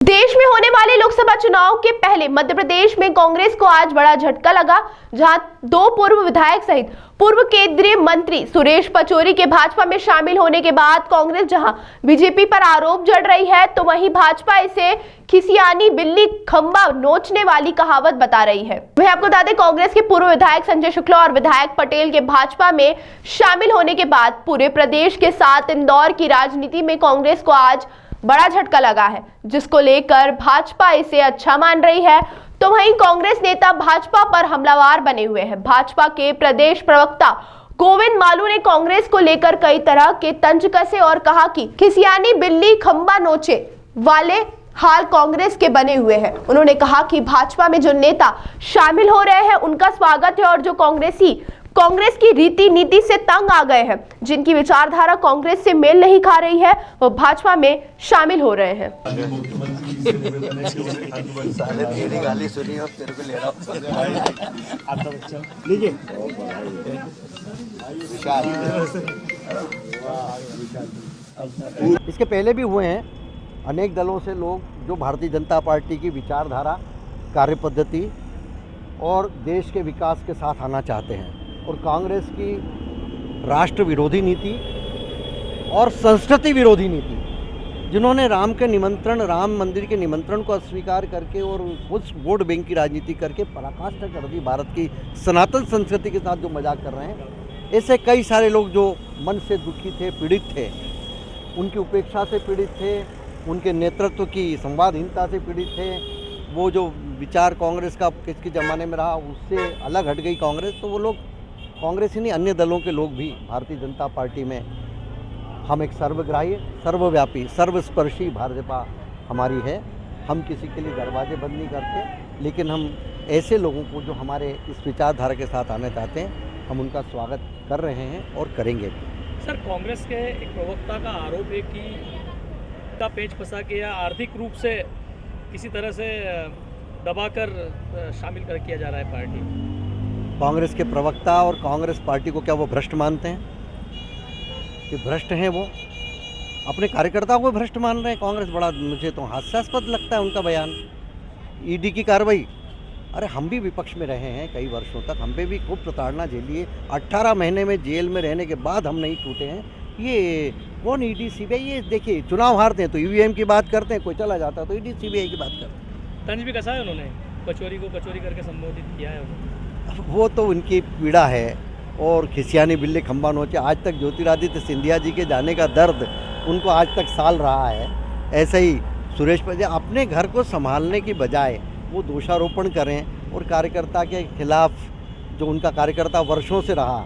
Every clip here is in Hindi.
देश में होने वाले लोकसभा चुनाव के पहले मध्य प्रदेश में कांग्रेस को आज बड़ा झटका लगा, जहां दो पूर्व विधायक सहित पूर्व केंद्रीय मंत्री सुरेश पचौरी के भाजपा में शामिल होने के बाद कांग्रेस जहां बीजेपी पर आरोप जड़ रही है, तो वहीं भाजपा इसे खिसियानी बिल्ली खंबा नोचने वाली कहावत बता रही है। वहीं आपको बता दें, कांग्रेस के पूर्व विधायक संजय शुक्ला और विधायक पटेल के भाजपा में शामिल होने के बाद पूरे प्रदेश के साथ इंदौर की राजनीति में कांग्रेस को आज बड़ा झटका लगा है, जिसको लेकर भाजपा इसे अच्छा मान रही है। तो वहीं कांग्रेस नेता भाजपा पर हमलावर बने हुए हैं। भाजपा के प्रदेश प्रवक्ता गोविंद मालू ने कांग्रेस को लेकर कई तरह के तंज कसे और कहा कि खिसियानी बिल्ली खंबा नोचे वाले हाल कांग्रेस के बने हुए हैं। उन्होंने कहा कि भाजपा में जो नेता शामिल हो रहे हैं उनका स्वागत है, और जो कांग्रेस की रीति नीति से तंग आ गए हैं, जिनकी विचारधारा कांग्रेस से मेल नहीं खा रही है, वो भाजपा में शामिल हो रहे हैं। इसके पहले भी हुए हैं अनेक दलों से लोग जो भारतीय जनता पार्टी की विचारधारा, कार्यपद्धति और देश के विकास के साथ आना चाहते हैं, और कांग्रेस की राष्ट्र विरोधी नीति और संस्कृति विरोधी नीति, जिन्होंने राम मंदिर के निमंत्रण को अस्वीकार करके और उस वोट बैंक की राजनीति करके पराकाष्ठा कर दी भारत की सनातन संस्कृति के साथ जो मजाक कर रहे हैं, ऐसे कई सारे लोग जो मन से दुखी थे, पीड़ित थे, उनकी उपेक्षा से पीड़ित थे, उनके नेतृत्व की संवादहीनता से पीड़ित थे। वो जो विचार कांग्रेस का किसके ज़माने में रहा, उससे अलग हट गई कांग्रेस, तो वो लोग कांग्रेस ही नहीं, अन्य दलों के लोग भी भारतीय जनता पार्टी में हम एक सर्वग्राही, सर्वव्यापी, सर्वस्पर्शी भाजपा हमारी है। हम किसी के लिए दरवाजे बंद नहीं करते, लेकिन हम ऐसे लोगों को जो हमारे इस विचारधारा के साथ आना चाहते हैं, हम उनका स्वागत कर रहे हैं और करेंगे भी। सर, कांग्रेस के एक प्रवक्ता का आरोप है कि का पेच फंसा के या आर्थिक रूप से किसी तरह से दबाकर शामिल कर किया जा रहा है पार्टी। कांग्रेस के प्रवक्ता और कांग्रेस पार्टी को क्या वो भ्रष्ट मानते हैं? कि भ्रष्ट हैं वो? अपने कार्यकर्ताओं को भ्रष्ट मान रहे हैं कांग्रेस। बड़ा मुझे तो हास्यास्पद लगता है उनका बयान। ईडी की कार्रवाई, अरे हम भी विपक्ष में रहे हैं कई वर्षों तक, हम पे भी खूब प्रताड़ना झेली है। 18 महीने में जेल में रहने के बाद हम नहीं टूटे हैं। ये कौन ईडी सीबीआई? ये देखिए, चुनाव हारते हैं तो ईवीएम की बात करते हैं, कोई चला जाता है तो ईडी सीबीआई की बात करते हैं। तंज भी कसा है उन्होंने, कचौरी को कचौरी करके संबोधित किया है उन्होंने। वो तो उनकी पीड़ा है, और खिसियानी बिल्ली खंबा नोचे। आज तक ज्योतिरादित्य सिंधिया जी के जाने का दर्द उनको आज तक साल रहा है। ऐसे ही सुरेश पचौरी अपने घर को संभालने की बजाय वो दोषारोपण करें, और कार्यकर्ता के खिलाफ, जो उनका कार्यकर्ता वर्षों से रहा,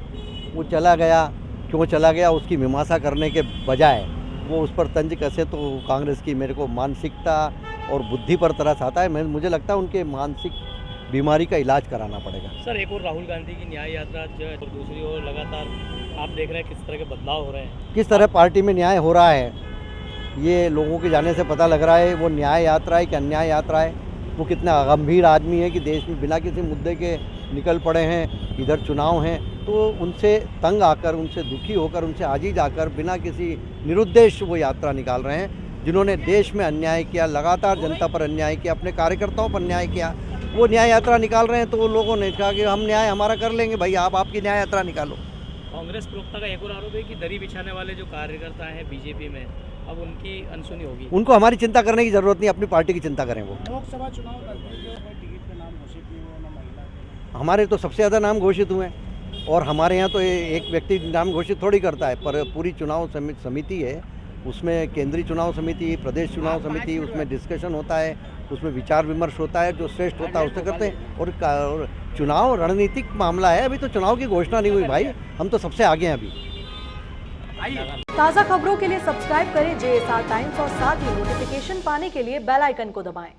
वो चला गया, क्यों चला गया, उसकी मीमांसा करने के बजाय वो उस पर तंज कसे, तो कांग्रेस की मेरे को मानसिकता और बुद्धि पर तरस आता है। मुझे लगता है उनके मानसिक बीमारी का इलाज कराना पड़ेगा। सर, एक और राहुल गांधी की न्याय यात्रा जो है, और दूसरी ओर लगातार आप देख रहे हैं किस तरह के बदलाव हो रहे हैं, किस तरह पार्टी में न्याय हो रहा है, ये लोगों के जाने से पता लग रहा है। वो न्याय यात्रा है कि अन्याय यात्रा है? वो कितना गंभीर आदमी है कि देश में बिना किसी मुद्दे के निकल पड़े हैं। इधर चुनाव हैं तो उनसे तंग आकर, उनसे दुखी होकर, उनसे आजीज आकर बिना किसी निरुद्देश्य वो यात्रा निकाल रहे हैं। जिन्होंने देश में अन्याय किया, लगातार जनता पर अन्याय किया, अपने कार्यकर्ताओं पर अन्याय किया, वो न्याय यात्रा निकाल रहे हैं। तो वो लोगों ने कहा कि हम न्याय हमारा कर लेंगे, भाई आप आपकी न्याय यात्रा निकालो। कांग्रेस प्रवक्ता का एक और आरोप है कि दरी बिछाने वाले जो कार्यकर्ता हैं बीजेपी में, अब उनकी अनसुनी होगी। उनको हमारी चिंता करने की जरूरत नहीं, अपनी पार्टी की चिंता करें। वो लोकसभा चुनाव टिकट का नाम घोषित नहीं हुआ, ना महिला। हमारे तो सबसे ज़्यादा नाम घोषित हुए हैं, और हमारे यहाँ तो एक व्यक्ति नाम घोषित थोड़ी करता है, पर पूरी चुनाव समिति है, उसमें केंद्रीय चुनाव समिति, प्रदेश चुनाव समिति, उसमें डिस्कशन होता है, उसमें विचार विमर्श होता है, जो श्रेष्ठ होता है उससे करते हैं। और चुनाव रणनीतिक मामला है, अभी तो चुनाव की घोषणा नहीं हुई भाई, हम तो सबसे आगे हैं अभी। ताज़ा खबरों के लिए सब्सक्राइब करें JSR टाइम्स और साथ ही नोटिफिकेशन पाने के लिए बेल आइकन को दबाएं।